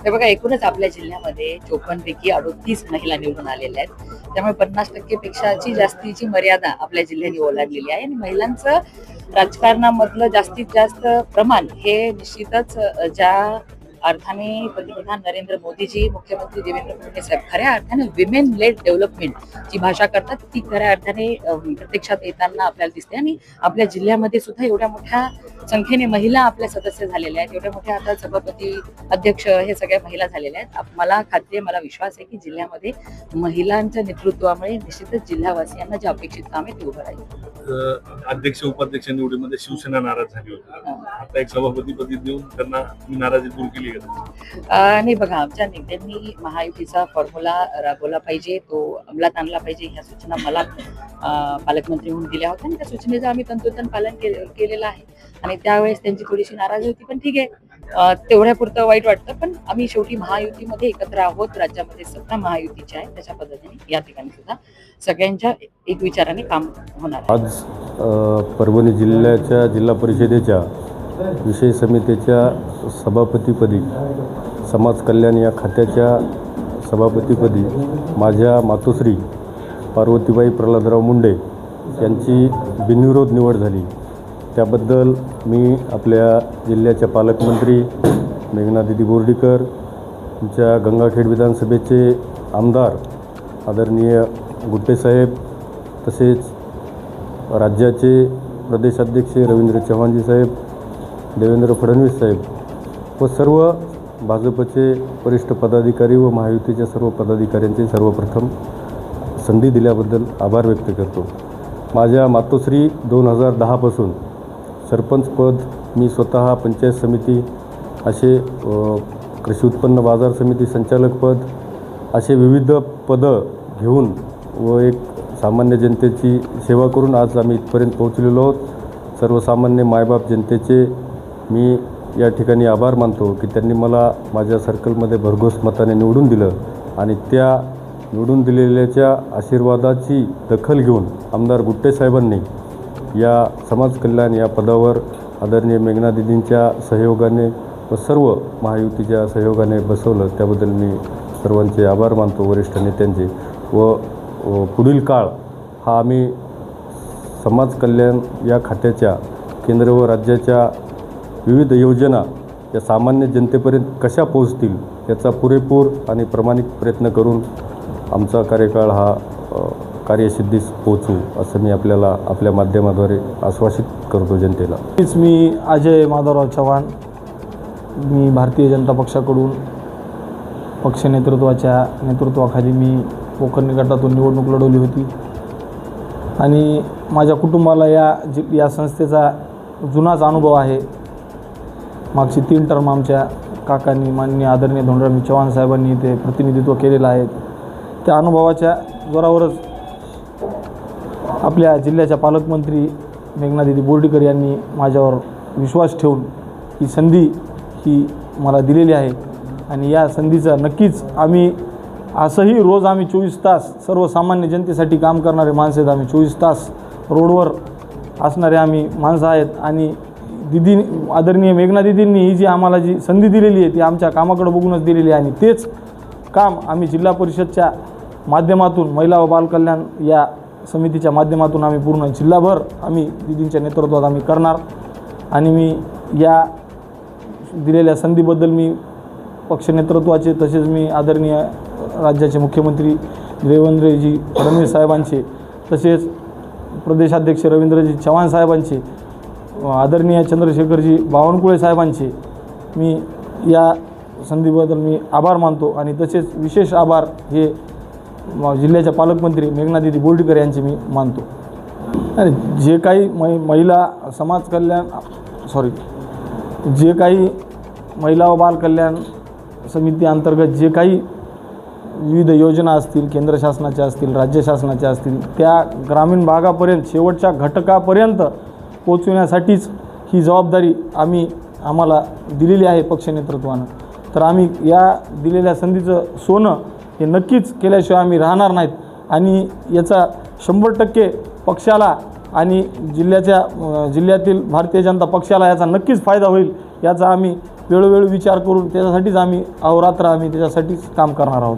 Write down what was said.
तर बघा, एकूणच आपल्या जिल्ह्यामध्ये 54 पैकी 38 महिला निवडून आलेल्या आहेत. त्यामुळे 50% पेक्षाची जास्तीची मर्यादा आपल्या जिल्ह्याने ओलांडलेली आहे आणि महिलांचं राजकारणामधलं जास्तीत जास्त प्रमाण हे निश्चितच ज्या अर्थाने पंतप्रधान नरेंद्र मोदीजी, मुख्यमंत्री देवेंद्र फडणवीस साहेब खऱ्या अर्थाने विमेन लेड डेव्हलपमेंट ची भाषा करतात, ती खऱ्या अर्थाने प्रत्यक्षात येताना आपल्याला दिसते. आणि आपल्या जिल्ह्यामध्ये सुद्धा एवढ्या मोठ्या संख्येने महिला आपल्या सदस्य झालेल्या आहेत, एवढ्या मोठ्या आता सभापती, अध्यक्ष हे सगळ्या महिला झालेल्या आहेत. मला खात्री आहे, मला विश्वास आहे की जिल्ह्यामध्ये महिलांच्या नेतृत्वामुळे निश्चितच जिल्हावासियांना जे अपेक्षित काम आहे ते उभं राहील. अध्यक्ष उपाध्यक्ष निवडीमध्ये शिवसेना नाराज झाली होती, आता एक सभापतीपदी देऊन त्यांना नाराजी दूर केली गेली. नाही बघा, आमच्या नेत्यांनी महायुतीचा फॉर्म्युला राबवला पाहिजे, तो अंमलात आणला पाहिजे, ह्या सूचना मला पालकमंत्री म्हणून दिल्या होत्या आणि त्या सूचनेचं आम्ही तंतोतंत पालन केलेलं आहे. आणि त्यावेळेस त्यांची थोडीशी नाराजी होती, पण ठीक आहे, तेवढ्यापुरतं वाईट वाटतं. पण आम्ही शेवटी महायुतीमध्ये एकत्र आहोत, राज्यामध्ये सत्ता महायुतीची आहे, त्याच्या पद्धतीने या ठिकाणी सुद्धा सगळ्यांच्या एक विचाराने काम होणार. आज परभणी जिल्ह्याच्या जिल्हा परिषदेच्या विषय समितीच्या सभापतीपदी, समाज कल्याण या खात्याच्या सभापतीपदी माझ्या मातोश्री पार्वतीबाई प्रल्हादराव मुंडे यांची बिनविरोध निवड झाली. त्याबद्दल मी आपल्या जिल्ह्याच्या पालकमंत्री मेघनादिदी बोर्डीकर, तुमच्या गंगाखेड विधानसभेचे आमदार आदरणीय गुट्टेसाहेब, तसेच राज्याचे प्रदेशाध्यक्ष रवींद्र चव्हाणजी साहेब, देवेंद्र फडणवीस साहेब व सर्व भाजपचे वरिष्ठ पदाधिकारी व महायुतीच्या सर्व पदाधिकाऱ्यांचे सर्वप्रथम संधी दिल्याबद्दल आभार व्यक्त करतो. माझ्या मातोश्री 2010 सरपंच पद, मी स्वतः पंचायत समिती, असे कृषी उत्पन्न बाजार समिती संचालक पद, असे विविध पदं घेऊन व एक सामान्य जनतेची सेवा करून आज आम्ही इथपर्यंत पोहोचलेलो आहोत. सर्वसामान्य मायबाप जनतेचे मी या ठिकाणी आभार मानतो की त्यांनी मला माझ्या सर्कलमध्ये भरघोस मताने निवडून दिलं आणि त्या निवडून दिलेल्याच्या आशीर्वादाची दखल घेऊन आमदार गुट्टेसाहेबांनी या समाज कल्याण या पदावर आदरणीय मेघनादिदींच्या सहयोगाने व सर्व महायुतीच्या सहयोगाने बसवलं. त्याबद्दल मी सर्वांचे आभार मानतो, वरिष्ठ नेत्यांचे. व पुढील काळ हा आम्ही समाज कल्याण या खात्याच्या केंद्र व राज्याच्या विविध योजना या सामान्य जनतेपर्यंत कशा पोहोचतील याचा पुरेपूर आणि प्रामाणिक प्रयत्न करून आमचा कार्यकाळ हा कार्यसिद्धीस पोहोचू, असं मी आपल्याला आपल्या माध्यमाद्वारे आश्वासित करतो जनतेला. मी अजय माधवराव चव्हाण, मी भारतीय जनता पक्षाकडून पक्ष नेतृत्वाच्या नेतृत्वाखाली मी पोखर्णी गटातून निवडणूक लढवली होती आणि माझ्या कुटुंबाला या संस्थेचा जुनाच अनुभव आहे. मागची 3 टर्म आमच्या काकांनी, माननीय आदरणीय धोंडराव चव्हाण साहेबांनी ते प्रतिनिधित्व केलेलं आहे. त्या अनुभवाच्या जोरावरच आपल्या जिल्ह्याच्या पालकमंत्री मेघनादिदी बोर्डीकर यांनी माझ्यावर विश्वास ठेवून ही संधी ही मला दिलेली आहे आणि या संधीचा नक्कीच आम्ही असंही रोज आम्ही 24 तास सर्वसामान्य जनतेसाठी काम करणारे माणसं आहेत. आम्ही 24 तास रोडवर असणारे आम्ही माणसं आहेत आणि आदरणीय मेघनादिदींनी ही जी आम्हाला जी संधी दिलेली आहे ती आमच्या कामाकडे बघूनच दिलेली आहे आणि तेच काम आम्ही जिल्हा परिषदच्या माध्यमातून, महिला व बालकल्याण या समितीच्या माध्यमातून आम्ही पूर्ण जिल्हाभर आम्ही दिदींच्या नेतृत्वात आम्ही करणार. आणि मी या दिलेल्या संधीबद्दल मी पक्ष नेतृत्वाचे, तसेच मी आदरणीय राज्याचे मुख्यमंत्री देवेंद्रजी फडणवीस साहेबांचे, तसेच प्रदेशाध्यक्ष रवींद्रजी चव्हाण साहेबांचे, आदरणीय चंद्रशेखरजी बावनकुळे साहेबांचे मी या संधीबद्दल मी आभार मानतो. आणि तसेच विशेष आभार हे जिल्ह्याच्या पालकमंत्री मेघनादिदी बोर्डीकर यांचे मी मानतो. आणि जे काही महिला समाज कल्याण जे काही महिला व बाल कल्याण समिती अंतर्गत जे काही विविध योजना असतील, केंद्र शासनाच्या असतील, राज्य शासनाच्या असतील, त्या ग्रामीण भागापर्यंत, शेवटच्या घटकापर्यंत पोचविण्यासाठीच ही जबाबदारी आम्हाला दिलेली आहे पक्ष नेतृत्वानं. तर आम्ही या दिलेल्या संधीचं सोनं हे नक्कीच केल्याशिवाय आम्ही राहणार नाहीत आणि याचा 100% पक्षाला आणि जिल्ह्यातील भारतीय जनता पक्षाला याचा नक्कीच फायदा होईल, याचा आम्ही वेळोवेळी विचार करून त्याच्यासाठीच आम्ही अहोरात्र आम्ही त्याच्यासाठीच काम करणार आहोत.